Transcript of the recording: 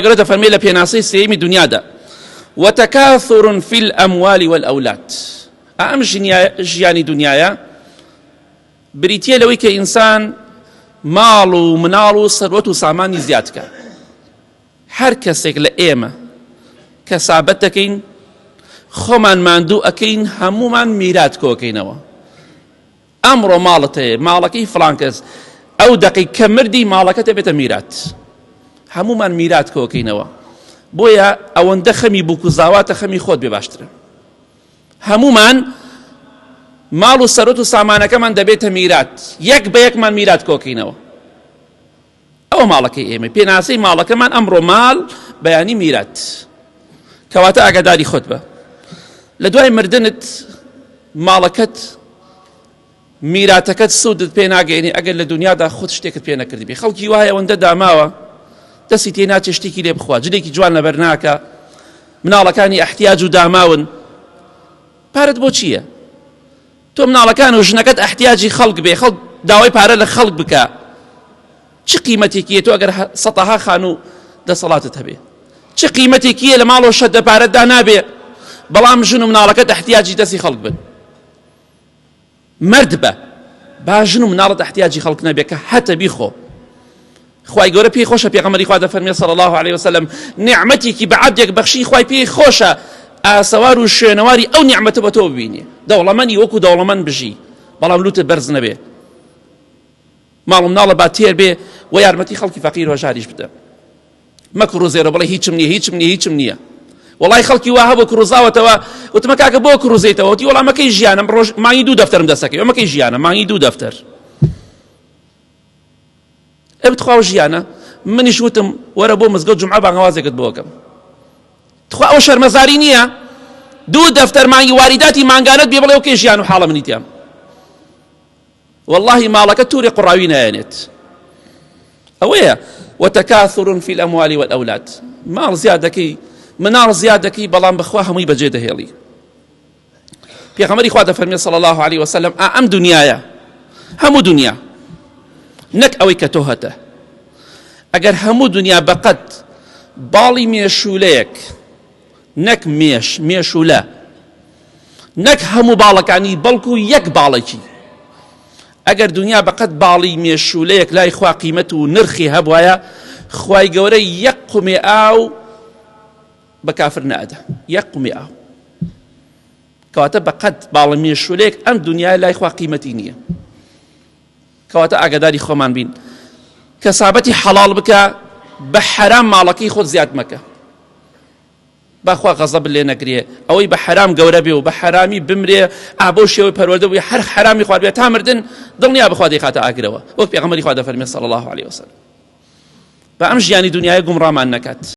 قرأت فرمي لبيناسي سيمي دنيا دا وتكاثر في الأموال والأولاد. أم جياني دنيايا بريتيا لوي كإنسان مالو منالو ثروتو ساماني زيادكا هر کەسێک لە ئێمە کەسابەت دەکەین خۆمان ماندوو ئەکەین هەمومان میرات کۆکەینەوە. ئەمڕۆ ماڵت هەیە ماڵەکەی فڵان کەس ئەو دەقەی کە مردی ماڵەکەت دەبێتە میرات، هەمومان میرات کۆکەینەوە. بۆیە ئەوەندە خەمی بووک و زاواتە خەمی خۆت بێ باشترە. هەمومان ماڵ و سەرۆت و سامانەکەمان دەبێتە میرات، یەک بە یەکمان میرات کۆکەینەوە. ئەوە ماڵەکەی ئێمە، پێناسەی ماڵەکەمان ئەمڕۆ ماڵ بەیانی میرات، کەواتە ئاگاداری خۆت بە. لە دوای مردنت ماڵەکەت میراتەکەت سوودت پێ ناگەێنێ ئەگەر لە دنیادا خۆت شتێکت پێ نەکردی بێ. خەڵکی وایە ئەوەندە داماوە دەستی تێ ناچێ شتێکی لێ بخوا، جلێکی جوان لەبەر ناکە، مناڵەکانی احتیاج و داماون. پارەت بۆ چییە؟ تۆ مناڵەکان و ژنەکەت احتیاجی خەڵک بێ، خەڵک داوای پارە لە خەڵک بکە، چ قیمەتێکیە تۆ ئەگەر سەتەها خان و دەسەڵاتت هەبێ؟ چ قیمەتێکیە لە ماڵ و شەدە پارەتدا نابێ بەڵام ژن و مناڵەکەت احتیاجی دەستی خەڵک بن؟ مرد بە با ژن و مناڵت احتیاجی خەڵک نەبێ کە هەتە بیخۆ. خوای گەورە پێی خۆشە، پێغەمبەری خوا دەفەرمێ صلی الله عليه وسلم نیعمەتێکی بە عەبدێک بەخشی خوای پێی خۆشە ئاسەوار و شوێنەواری ئەو نیعمەتە بە تۆ ببینێ، دەوڵەمەندی وەکو دەوڵەمەند بژی بەڵام لوتت بەرز نەبێ، ماڵ و مناڵە با تێر بێ و یارمەتی خەڵکی فەقیر و هەژاریش بدە. مەکڕ و زێرە بڵێ هیچم نییە هیچم نییە هیچم نییە. وەڵای خەڵکی وا هەبوو کڕوزاوەتەوە، وتمە کاکە بۆ کڕوزیتەوە؟ وتی وەڵام مەکەی ژیانم ڕۆژ مانگی 2 دەفتەرم دەستەکەی. مەکەی ژیانە مانگی 2 دەفتەر؟ بتخوا ژیانە. منیش وتم وەرە بۆ مزگەوت جومعە بانگەوازێکت بۆکەم. تخوا ئەو شەرمەزاری نییە 2 دەفتەر مانگی واریداتی مانگانت بێ بڵێ وەکەی ژیان و حاڵە منیتیام. والله ماڵەکە تووری قوڕاوی نایەنێت. ئەوەیە وتكاثر في الأموال والأولاد. ماڵ زیاد دەکەی، مناڵ زیاد دەکەی، بەڵام بەخوا هەمووی بەجێ دەهێڵی. پێغەمبەری خوا دەفەرمێ صلی الله عليه وسلم ئەم دنیایە هەموو دنیا نەک ئەوەی کە تۆ هەتە. ئەگەر هەموو دنیا بەقەت باڵی مێشولەیەک، نەک مێشولە، نەک هەموو باڵەکانی بەڵکو یەک باڵێکی، ئەگەر دنیا بەقەت باڵی مێشولەیەک لای خوا قیمەت و نرخی هەبوایە، خوای گەورە یەک قومێ ئاو بە کافر نەئەدا، یەک قومێ ئاو. کەواتە بەقەت باڵی مێشولەیەک ئەم دنیای لای خوا قیمەتی نییە. کەواتە ئاگاداری خۆمان بین، کەسابەتی حەڵاڵ بکە، بە حەرام ماڵەکەی خۆت زیاد مەکە، باخوا غەزەب لێ نەگرێ. ئەوەی بە حەرام گەورە بێ و بە حەرامی بمرێ ئابۆ شێوەی پەروەردە بووی هەر حەرامی خوارد بێ تا مردن دڵنیا بخوا دەیخاتە ئاگرەوە، وەک پێغەمبەری خوا دەفەرمێ صلی الله عليه وسلم. بە ئەم ژیانی دنیای گومڕامان نەکات.